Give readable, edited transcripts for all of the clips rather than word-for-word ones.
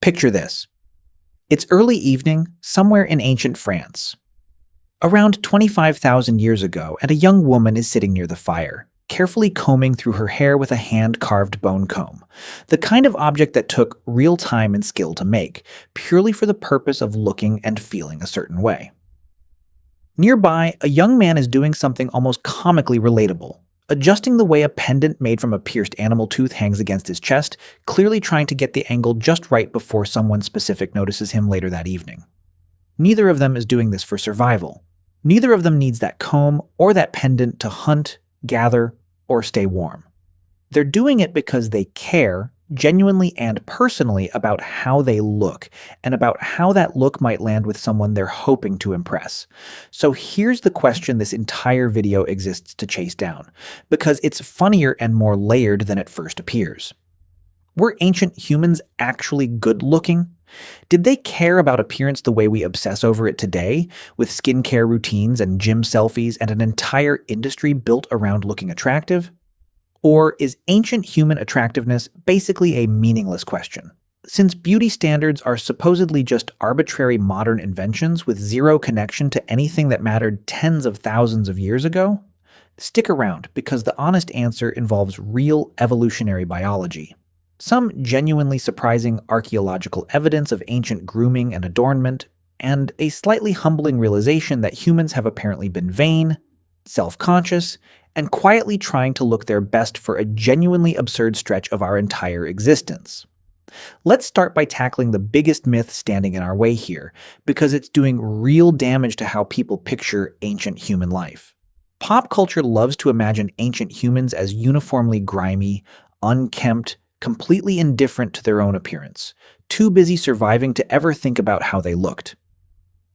Picture this. It's early evening, somewhere in ancient France. Around 25,000 years ago, and a young woman is sitting near the fire, carefully combing through her hair with a hand-carved bone comb, the kind of object that took real time and skill to make, purely for the purpose of looking and feeling a certain way. Nearby, a young man is doing something almost comically relatable, adjusting the way a pendant made from a pierced animal tooth hangs against his chest, clearly trying to get the angle just right before someone specific notices him later that evening. Neither of them is doing this for survival. Neither of them needs that comb or that pendant to hunt, gather, or stay warm. They're doing it because they care, genuinely and personally, about how they look and about how that look might land with someone they're hoping to impress. So here's the question this entire video exists to chase down, because it's funnier and more layered than it first appears. Were ancient humans actually good-looking? Did they care about appearance the way we obsess over it today, with skincare routines and gym selfies and an entire industry built around looking attractive? Or is ancient human attractiveness basically a meaningless question? Since beauty standards are supposedly just arbitrary modern inventions with zero connection to anything that mattered tens of thousands of years ago? Stick around, because the honest answer involves real evolutionary biology. Some genuinely surprising archaeological evidence of ancient grooming and adornment, and a slightly humbling realization that humans have apparently been vain, self-conscious, and quietly trying to look their best for a genuinely absurd stretch of our entire existence. Let's start by tackling the biggest myth standing in our way here, because it's doing real damage to how people picture ancient human life. Pop culture loves to imagine ancient humans as uniformly grimy, unkempt, completely indifferent to their own appearance, too busy surviving to ever think about how they looked.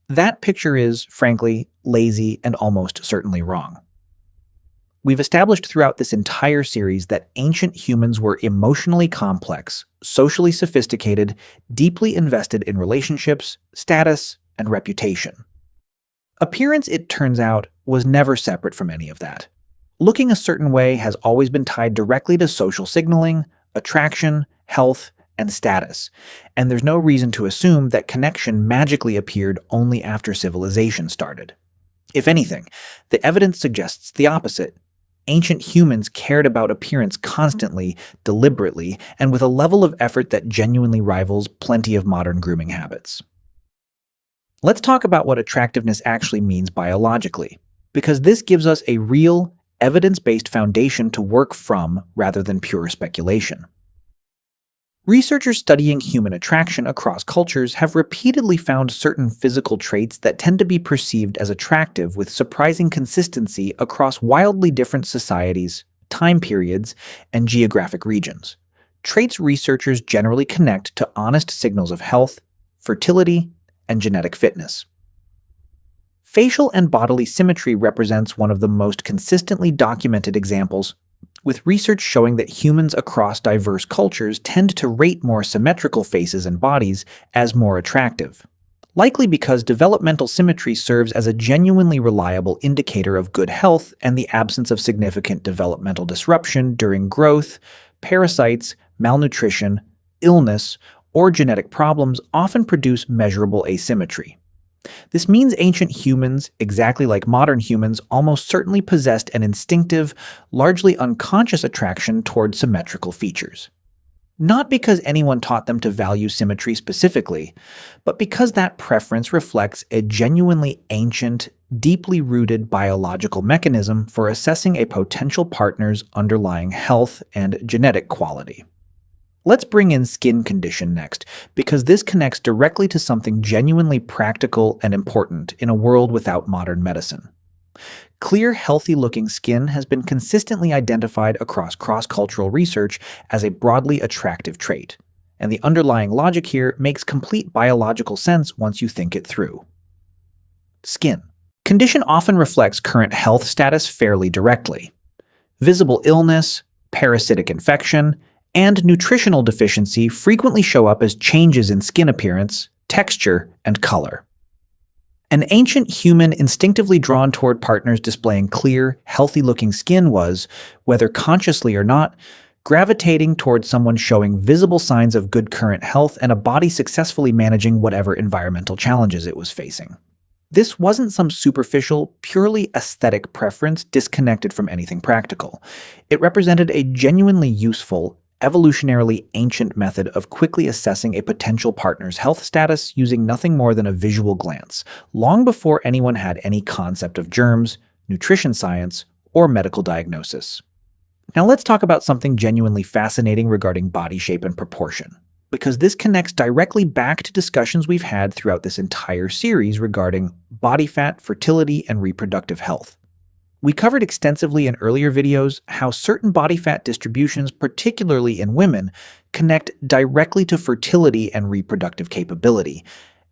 That picture is, frankly, lazy and almost certainly wrong. We've established throughout this entire series that ancient humans were emotionally complex, socially sophisticated, deeply invested in relationships, status, and reputation. Appearance, it turns out, was never separate from any of that. Looking a certain way has always been tied directly to social signaling, attraction, health, and status, and there's no reason to assume that connection magically appeared only after civilization started. If anything, the evidence suggests the opposite. Ancient humans cared about appearance constantly, deliberately, and with a level of effort that genuinely rivals plenty of modern grooming habits. Let's talk about what attractiveness actually means biologically, because this gives us a real, evidence-based foundation to work from rather than pure speculation. Researchers studying human attraction across cultures have repeatedly found certain physical traits that tend to be perceived as attractive with surprising consistency across wildly different societies, time periods, and geographic regions. Traits researchers generally connect to honest signals of health, fertility, and genetic fitness. Facial and bodily symmetry represents one of the most consistently documented examples, with research showing that humans across diverse cultures tend to rate more symmetrical faces and bodies as more attractive, likely because developmental symmetry serves as a genuinely reliable indicator of good health and the absence of significant developmental disruption during growth. Parasites, malnutrition, illness, or genetic problems often produce measurable asymmetry. This means ancient humans, exactly like modern humans, almost certainly possessed an instinctive, largely unconscious attraction toward symmetrical features. Not because anyone taught them to value symmetry specifically, but because that preference reflects a genuinely ancient, deeply rooted biological mechanism for assessing a potential partner's underlying health and genetic quality. Let's bring in skin condition next, because this connects directly to something genuinely practical and important in a world without modern medicine. Clear, healthy-looking skin has been consistently identified across cross-cultural research as a broadly attractive trait, and the underlying logic here makes complete biological sense once you think it through. Skin. Condition often reflects current health status fairly directly. Visible illness, parasitic infection, and nutritional deficiency frequently show up as changes in skin appearance, texture, and color. An ancient human instinctively drawn toward partners displaying clear, healthy-looking skin was, whether consciously or not, gravitating towards someone showing visible signs of good current health and a body successfully managing whatever environmental challenges it was facing. This wasn't some superficial, purely aesthetic preference disconnected from anything practical. It represented a genuinely useful, evolutionarily ancient method of quickly assessing a potential partner's health status using nothing more than a visual glance, long before anyone had any concept of germs, nutrition science, or medical diagnosis. Now let's talk about something genuinely fascinating regarding body shape and proportion, because this connects directly back to discussions we've had throughout this entire series regarding body fat, fertility, and reproductive health. We covered extensively in earlier videos how certain body fat distributions, particularly in women, connect directly to fertility and reproductive capability,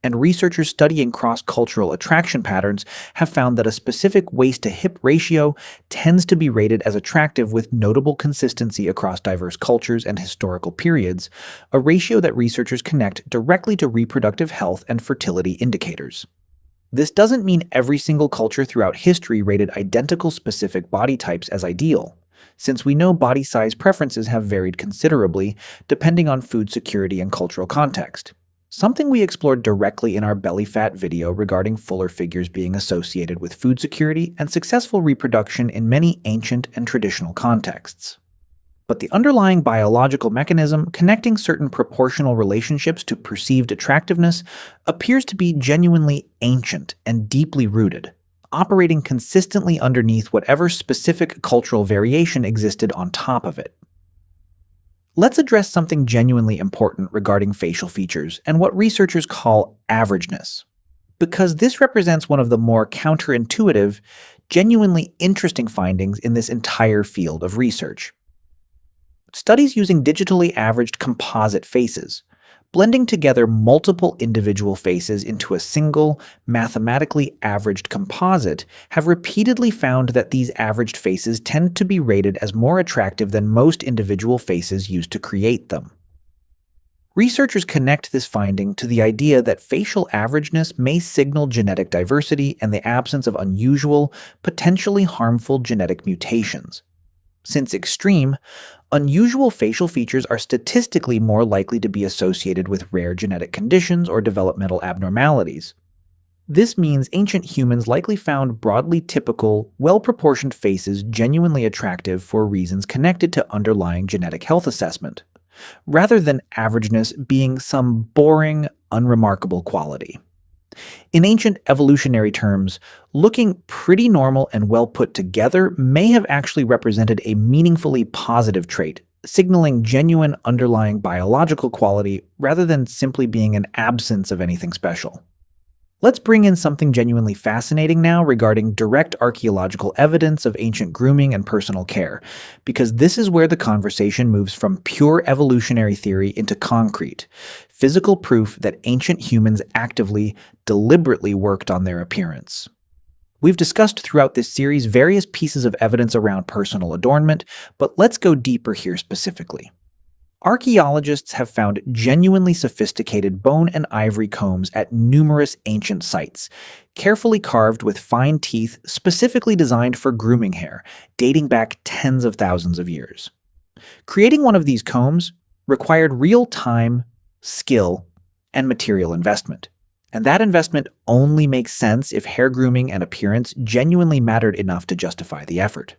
and researchers studying cross-cultural attraction patterns have found that a specific waist-to-hip ratio tends to be rated as attractive with notable consistency across diverse cultures and historical periods, a ratio that researchers connect directly to reproductive health and fertility indicators. This doesn't mean every single culture throughout history rated identical specific body types as ideal, since we know body size preferences have varied considerably depending on food security and cultural context. Something we explored directly in our belly fat video regarding fuller figures being associated with food security and successful reproduction in many ancient and traditional contexts. But the underlying biological mechanism connecting certain proportional relationships to perceived attractiveness appears to be genuinely ancient and deeply rooted, operating consistently underneath whatever specific cultural variation existed on top of it. Let's address something genuinely important regarding facial features and what researchers call averageness, because this represents one of the more counterintuitive, genuinely interesting findings in this entire field of research. Studies using digitally averaged composite faces, blending together multiple individual faces into a single, mathematically averaged composite, have repeatedly found that these averaged faces tend to be rated as more attractive than most individual faces used to create them. Researchers connect this finding to the idea that facial averageness may signal genetic diversity and the absence of unusual, potentially harmful genetic mutations. Since extreme, unusual facial features are statistically more likely to be associated with rare genetic conditions or developmental abnormalities. This means ancient humans likely found broadly typical, well-proportioned faces genuinely attractive for reasons connected to underlying genetic health assessment, rather than averageness being some boring, unremarkable quality. In ancient evolutionary terms, looking pretty normal and well put together may have actually represented a meaningfully positive trait, signaling genuine underlying biological quality rather than simply being an absence of anything special. Let's bring in something genuinely fascinating now regarding direct archaeological evidence of ancient grooming and personal care, because this is where the conversation moves from pure evolutionary theory into concrete, physical proof that ancient humans actively, deliberately worked on their appearance. We've discussed throughout this series various pieces of evidence around personal adornment, but let's go deeper here specifically. Archaeologists have found genuinely sophisticated bone and ivory combs at numerous ancient sites, carefully carved with fine teeth specifically designed for grooming hair, dating back tens of thousands of years. Creating one of these combs required real time, skill, and material investment. And that investment only makes sense if hair grooming and appearance genuinely mattered enough to justify the effort.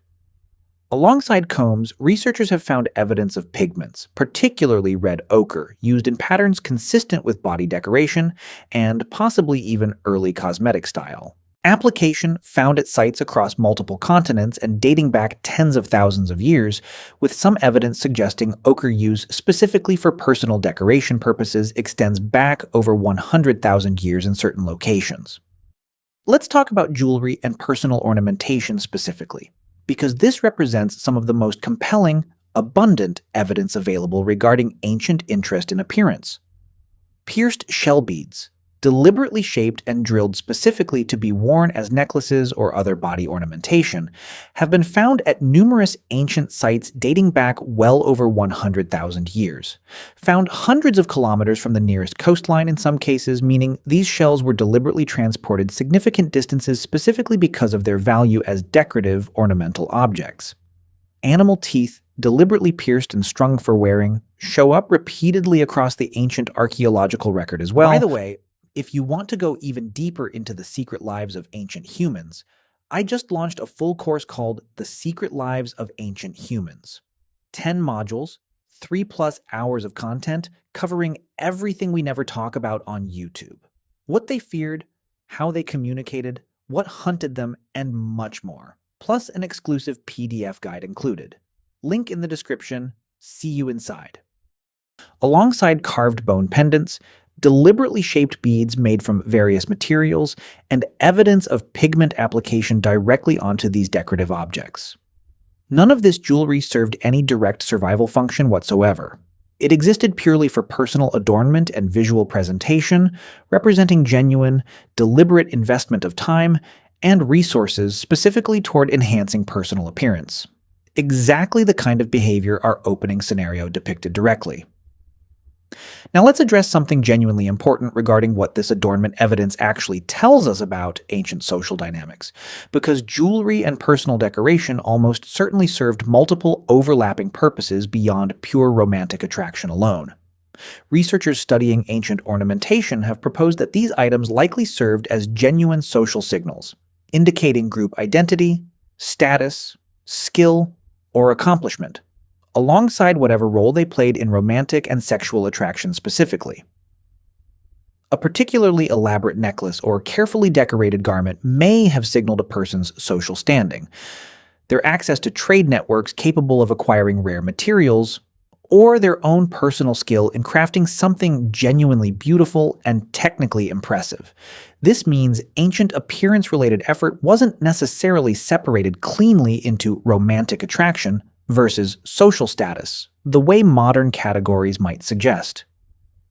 Alongside combs, researchers have found evidence of pigments, particularly red ochre, used in patterns consistent with body decoration and possibly even early cosmetic style. Application found at sites across multiple continents and dating back tens of thousands of years, with some evidence suggesting ochre use specifically for personal decoration purposes extends back over 100,000 years in certain locations. Let's talk about jewelry and personal ornamentation specifically, because this represents some of the most compelling, abundant evidence available regarding ancient interest in appearance. Pierced shell beads, deliberately shaped and drilled specifically to be worn as necklaces or other body ornamentation, have been found at numerous ancient sites dating back well over 100,000 years, found hundreds of kilometers from the nearest coastline in some cases, meaning these shells were deliberately transported significant distances specifically because of their value as decorative ornamental objects. Animal teeth deliberately pierced and strung for wearing, show up repeatedly across the ancient archaeological record as well. By the way, if you want to go even deeper into the secret lives of ancient humans, I just launched a full course called The Secret Lives of Ancient Humans. 10 modules, 3+ hours of content covering everything we never talk about on YouTube. What they feared, how they communicated, what hunted them, and much more. Plus an exclusive PDF guide included. Link in the description. See you inside. Alongside carved bone pendants, deliberately shaped beads made from various materials, and evidence of pigment application directly onto these decorative objects. None of this jewelry served any direct survival function whatsoever. It existed purely for personal adornment and visual presentation, representing genuine, deliberate investment of time and resources specifically toward enhancing personal appearance. Exactly the kind of behavior our opening scenario depicted directly. Now let's address something genuinely important regarding what this adornment evidence actually tells us about ancient social dynamics, because jewelry and personal decoration almost certainly served multiple overlapping purposes beyond pure romantic attraction alone. Researchers studying ancient ornamentation have proposed that these items likely served as genuine social signals, indicating group identity, status, skill, or accomplishment, alongside whatever role they played in romantic and sexual attraction specifically. A particularly elaborate necklace or carefully decorated garment may have signaled a person's social standing, their access to trade networks capable of acquiring rare materials, or their own personal skill in crafting something genuinely beautiful and technically impressive. This means ancient appearance-related effort wasn't necessarily separated cleanly into romantic attraction versus social status, the way modern categories might suggest.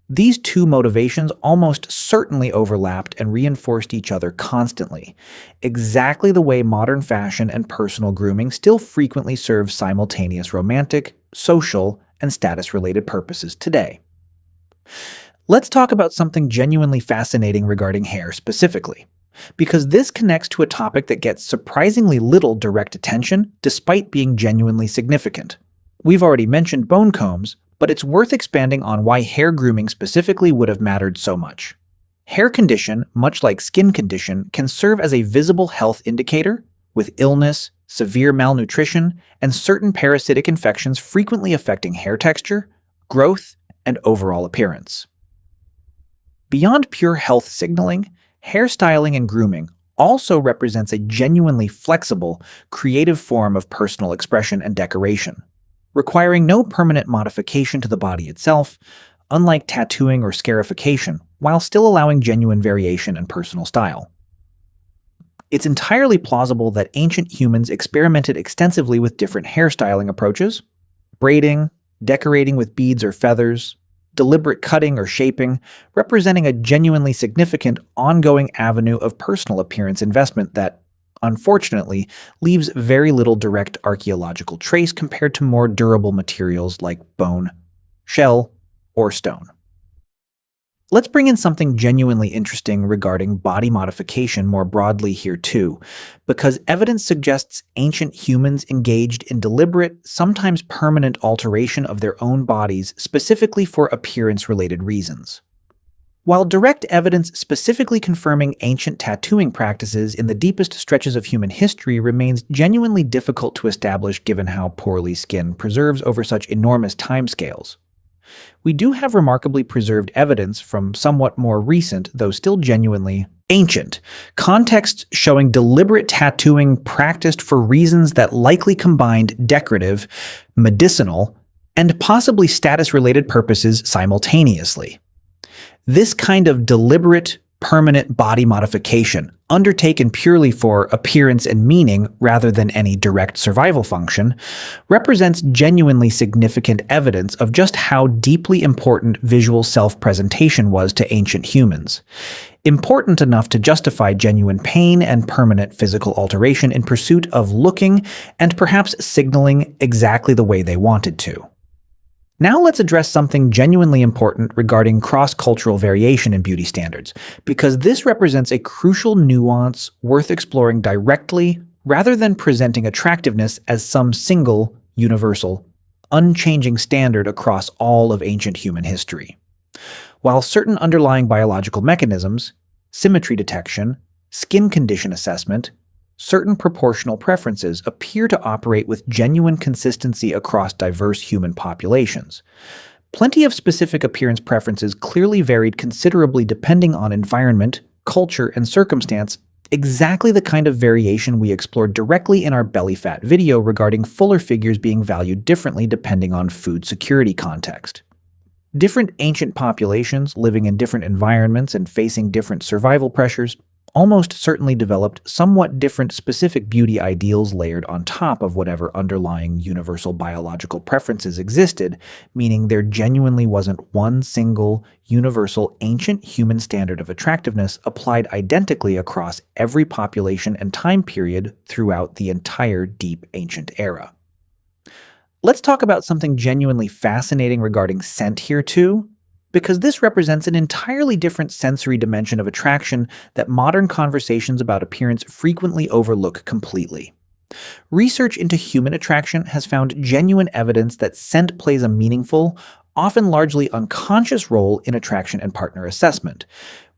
These two motivations almost certainly overlapped and reinforced each other constantly, exactly the way modern fashion and personal grooming still frequently serve simultaneous romantic, social, and status-related purposes today. Let's talk about something genuinely fascinating regarding hair specifically, because this connects to a topic that gets surprisingly little direct attention despite being genuinely significant. We've already mentioned bone combs, but it's worth expanding on why hair grooming specifically would have mattered so much. Hair condition, much like skin condition, can serve as a visible health indicator, with illness, severe malnutrition, and certain parasitic infections frequently affecting hair texture, growth, and overall appearance. Beyond pure health signaling, hairstyling and grooming also represents a genuinely flexible, creative form of personal expression and decoration, requiring no permanent modification to the body itself, unlike tattooing or scarification, while still allowing genuine variation and personal style. It's entirely plausible that ancient humans experimented extensively with different hairstyling approaches: braiding, decorating with beads or feathers, deliberate cutting or shaping, representing a genuinely significant ongoing avenue of personal appearance investment that, unfortunately, leaves very little direct archaeological trace compared to more durable materials like bone, shell, or stone. Let's bring in something genuinely interesting regarding body modification more broadly here too, because evidence suggests ancient humans engaged in deliberate, sometimes permanent alteration of their own bodies specifically for appearance-related reasons. While direct evidence specifically confirming ancient tattooing practices in the deepest stretches of human history remains genuinely difficult to establish given how poorly skin preserves over such enormous timescales, we do have remarkably preserved evidence from somewhat more recent, though still genuinely ancient, contexts showing deliberate tattooing practiced for reasons that likely combined decorative, medicinal, and possibly status-related purposes simultaneously. This kind of deliberate, permanent body modification, undertaken purely for appearance and meaning rather than any direct survival function, represents genuinely significant evidence of just how deeply important visual self-presentation was to ancient humans, important enough to justify genuine pain and permanent physical alteration in pursuit of looking and perhaps signaling exactly the way they wanted to. Now let's address something genuinely important regarding cross-cultural variation in beauty standards, because this represents a crucial nuance worth exploring directly rather than presenting attractiveness as some single, universal unchanging standard across all of ancient human history. While certain underlying biological mechanisms, symmetry detection, skin condition assessment, certain proportional preferences appear to operate with genuine consistency across diverse human populations, plenty of specific appearance preferences clearly varied considerably depending on environment, culture, and circumstance, exactly the kind of variation we explored directly in our belly fat video regarding fuller figures being valued differently depending on food security context. Different ancient populations living in different environments and facing different survival pressures almost certainly developed somewhat different specific beauty ideals layered on top of whatever underlying universal biological preferences existed, meaning there genuinely wasn't one single, universal ancient human standard of attractiveness applied identically across every population and time period throughout the entire deep ancient era. Let's talk about something genuinely fascinating regarding scent here too, because this represents an entirely different sensory dimension of attraction that modern conversations about appearance frequently overlook completely. Research into human attraction has found genuine evidence that scent plays a meaningful, often largely unconscious role in attraction and partner assessment,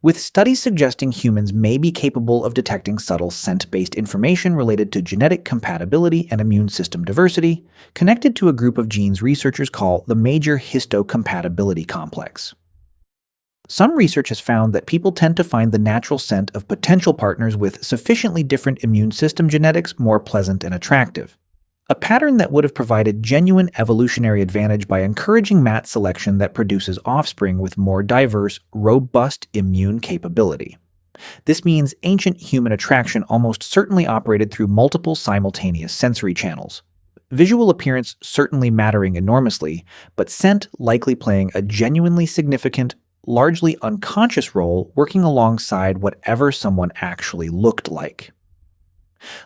with studies suggesting humans may be capable of detecting subtle scent-based information related to genetic compatibility and immune system diversity, connected to a group of genes researchers call the major histocompatibility complex. Some research has found that people tend to find the natural scent of potential partners with sufficiently different immune system genetics more pleasant and attractive, a pattern that would have provided genuine evolutionary advantage by encouraging mat selection that produces offspring with more diverse, robust immune capability. This means ancient human attraction almost certainly operated through multiple simultaneous sensory channels. Visual appearance certainly mattering enormously, but scent likely playing a genuinely significant, largely unconscious role working alongside whatever someone actually looked like.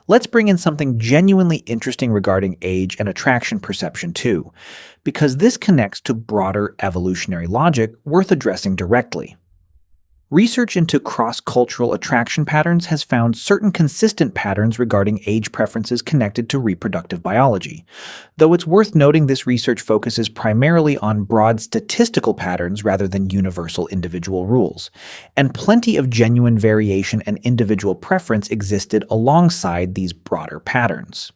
Let's bring in something genuinely interesting regarding age and attraction perception too, because this connects to broader evolutionary logic worth addressing directly. Research into cross-cultural attraction patterns has found certain consistent patterns regarding age preferences connected to reproductive biology, though it's worth noting this research focuses primarily on broad statistical patterns rather than universal individual rules, and plenty of genuine variation and individual preference existed alongside these broader patterns.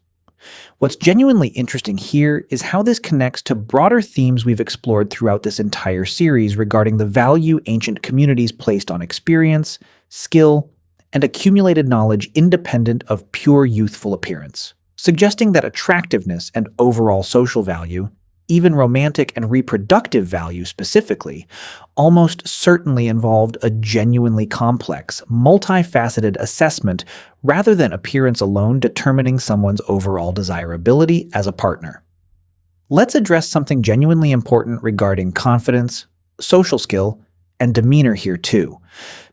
What's genuinely interesting here is how this connects to broader themes we've explored throughout this entire series regarding the value ancient communities placed on experience, skill, and accumulated knowledge independent of pure youthful appearance, suggesting that attractiveness and overall social value, even romantic and reproductive value specifically, almost certainly involved a genuinely complex, multifaceted assessment rather than appearance alone determining someone's overall desirability as a partner. Let's address something genuinely important regarding confidence, social skill, and demeanor here too,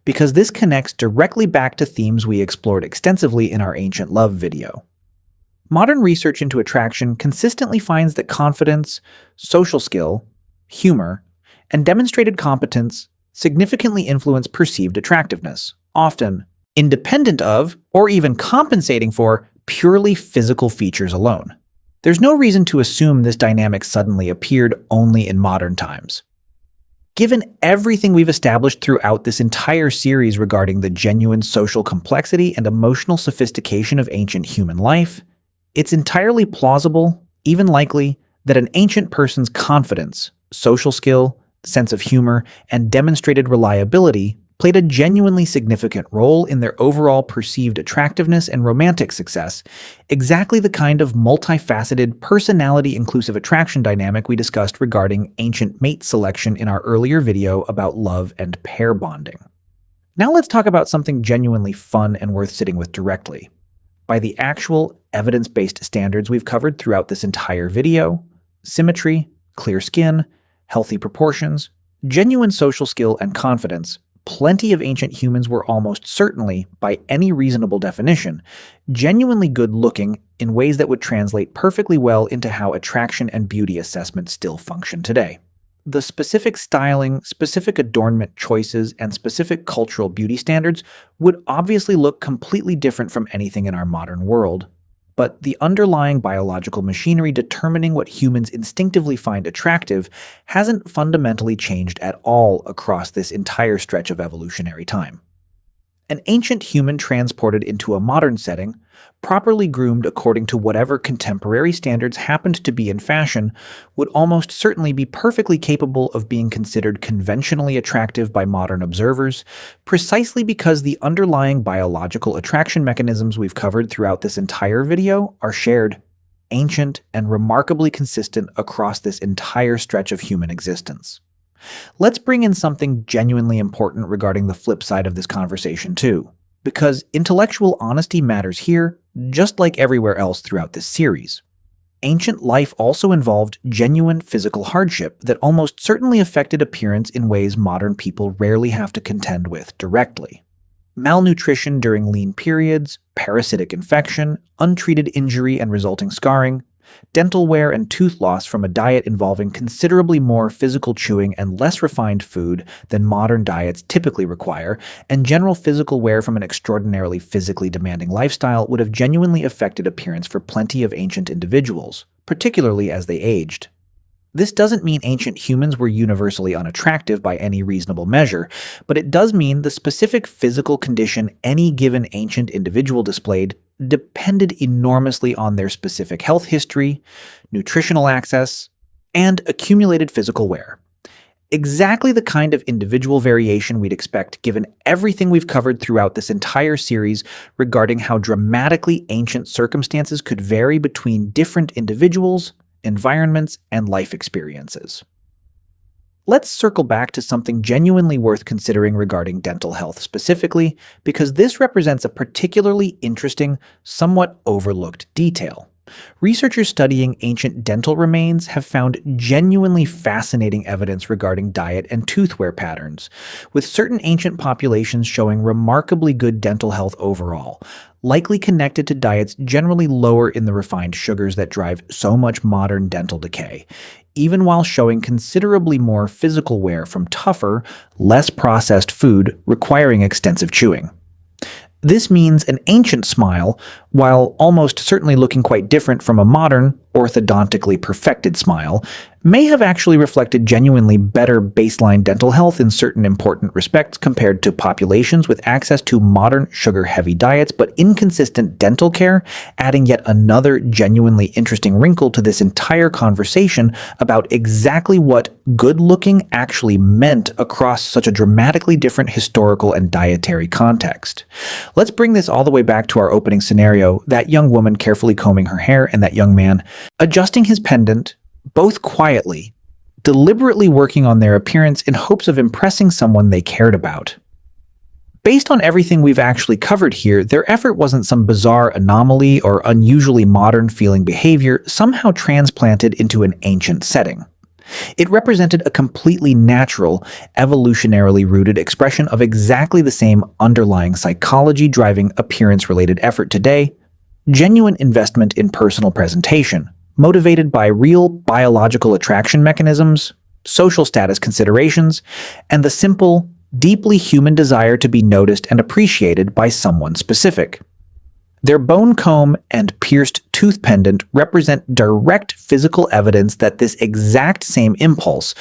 because this connects directly back to themes we explored extensively in our Ancient Love video. Modern research into attraction consistently finds that confidence, social skill, humor, and demonstrated competence significantly influence perceived attractiveness, often independent of or even compensating for purely physical features alone. There's no reason to assume this dynamic suddenly appeared only in modern times. Given everything we've established throughout this entire series regarding the genuine social complexity and emotional sophistication of ancient human life, it's entirely plausible, even likely, that an ancient person's confidence, social skill, sense of humor, and demonstrated reliability played a genuinely significant role in their overall perceived attractiveness and romantic success, exactly the kind of multifaceted, personality-inclusive attraction dynamic we discussed regarding ancient mate selection in our earlier video about love and pair bonding. Now let's talk about something genuinely fun and worth sitting with directly. By the actual evidence-based standards we've covered throughout this entire video, symmetry, clear skin, healthy proportions, genuine social skill, and confidence, plenty of ancient humans were almost certainly, by any reasonable definition, genuinely good-looking in ways that would translate perfectly well into how attraction and beauty assessment still function today. The specific styling, specific adornment choices, and specific cultural beauty standards would obviously look completely different from anything in our modern world. but the underlying biological machinery determining what humans instinctively find attractive hasn't fundamentally changed at all across this entire stretch of evolutionary time. An ancient human transported into a modern setting, properly groomed according to whatever contemporary standards happened to be in fashion, would almost certainly be perfectly capable of being considered conventionally attractive by modern observers, precisely because the underlying biological attraction mechanisms we've covered throughout this entire video are shared, ancient, and remarkably consistent across this entire stretch of human existence. Let's bring in something genuinely important regarding the flip side of this conversation too, because intellectual honesty matters here, just like everywhere else throughout this series. Ancient life also involved genuine physical hardship that almost certainly affected appearance in ways modern people rarely have to contend with directly. Malnutrition during lean periods, parasitic infection, untreated injury and resulting scarring, dental wear and tooth loss from a diet involving considerably more physical chewing and less refined food than modern diets typically require, and general physical wear from an extraordinarily physically demanding lifestyle would have genuinely affected appearance for plenty of ancient individuals, particularly as they aged. This doesn't mean ancient humans were universally unattractive by any reasonable measure, but it does mean the specific physical condition any given ancient individual displayed depended enormously on their specific health history, nutritional access, and accumulated physical wear. Exactly the kind of individual variation we'd expect given everything we've covered throughout this entire series regarding how dramatically ancient circumstances could vary between different individuals, environments, and life experiences. Let's circle back to something genuinely worth considering regarding dental health specifically, because this represents a particularly interesting, somewhat overlooked detail. Researchers studying ancient dental remains have found genuinely fascinating evidence regarding diet and tooth wear patterns, with certain ancient populations showing remarkably good dental health overall, likely connected to diets generally lower in the refined sugars that drive so much modern dental decay, even while showing considerably more physical wear from tougher, less processed food requiring extensive chewing. This means an ancient smile, while almost certainly looking quite different from a modern, orthodontically perfected smile, may have actually reflected genuinely better baseline dental health in certain important respects compared to populations with access to modern sugar-heavy diets but inconsistent dental care, adding yet another genuinely interesting wrinkle to this entire conversation about exactly what good-looking actually meant across such a dramatically different historical and dietary context. Let's bring this all the way back to our opening scenario, that young woman carefully combing her hair and that young man adjusting his pendant, both quietly, deliberately working on their appearance in hopes of impressing someone they cared about. Based on everything we've actually covered here, their effort wasn't some bizarre anomaly or unusually modern-feeling behavior somehow transplanted into an ancient setting. It represented a completely natural, evolutionarily rooted expression of exactly the same underlying psychology driving appearance-related effort today: genuine investment in personal presentation, motivated by real biological attraction mechanisms, social status considerations, and the simple, deeply human desire to be noticed and appreciated by someone specific. Their bone comb and pierced tooth pendant represent direct physical evidence that this exact same impulse,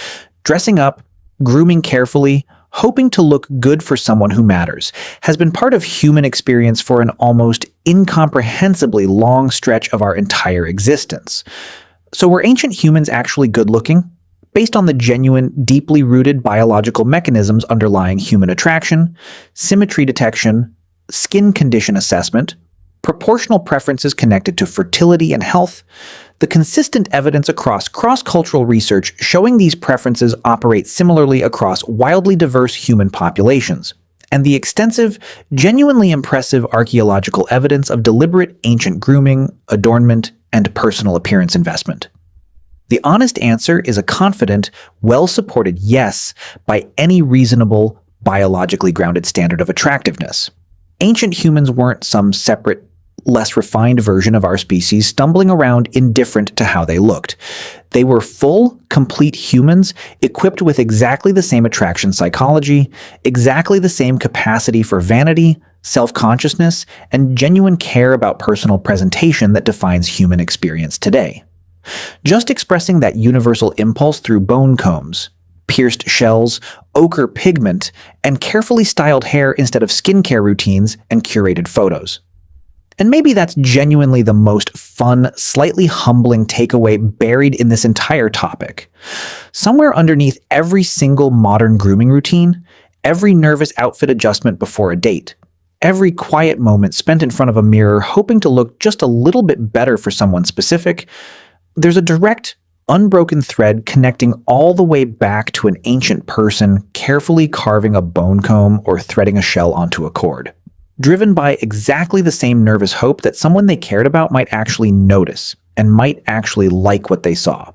dressing up, grooming carefully, hoping to look good for someone who matters, has been part of human experience for an almost incomprehensibly long stretch of our entire existence. So were ancient humans actually good-looking? Based on the genuine, deeply rooted biological mechanisms underlying human attraction, symmetry detection, skin condition assessment, proportional preferences connected to fertility and health, the consistent evidence across cross-cultural research showing these preferences operate similarly across wildly diverse human populations, and the extensive, genuinely impressive archaeological evidence of deliberate ancient grooming, adornment, and personal appearance investment. The honest answer is a confident, well-supported yes by any reasonable, biologically grounded standard of attractiveness. Ancient humans weren't some separate, less refined version of our species stumbling around indifferent to how they looked. They were full, complete humans equipped with exactly the same attraction psychology, exactly the same capacity for vanity, self-consciousness, and genuine care about personal presentation that defines human experience today. Just expressing that universal impulse through bone combs, pierced shells, ochre pigment, and carefully styled hair instead of skincare routines and curated photos. And maybe that's genuinely the most fun, slightly humbling takeaway buried in this entire topic. Somewhere underneath every single modern grooming routine, every nervous outfit adjustment before a date, every quiet moment spent in front of a mirror hoping to look just a little bit better for someone specific, there's a direct, unbroken thread connecting all the way back to an ancient person carefully carving a bone comb or threading a shell onto a cord, driven by exactly the same nervous hope that someone they cared about might actually notice and might actually like what they saw.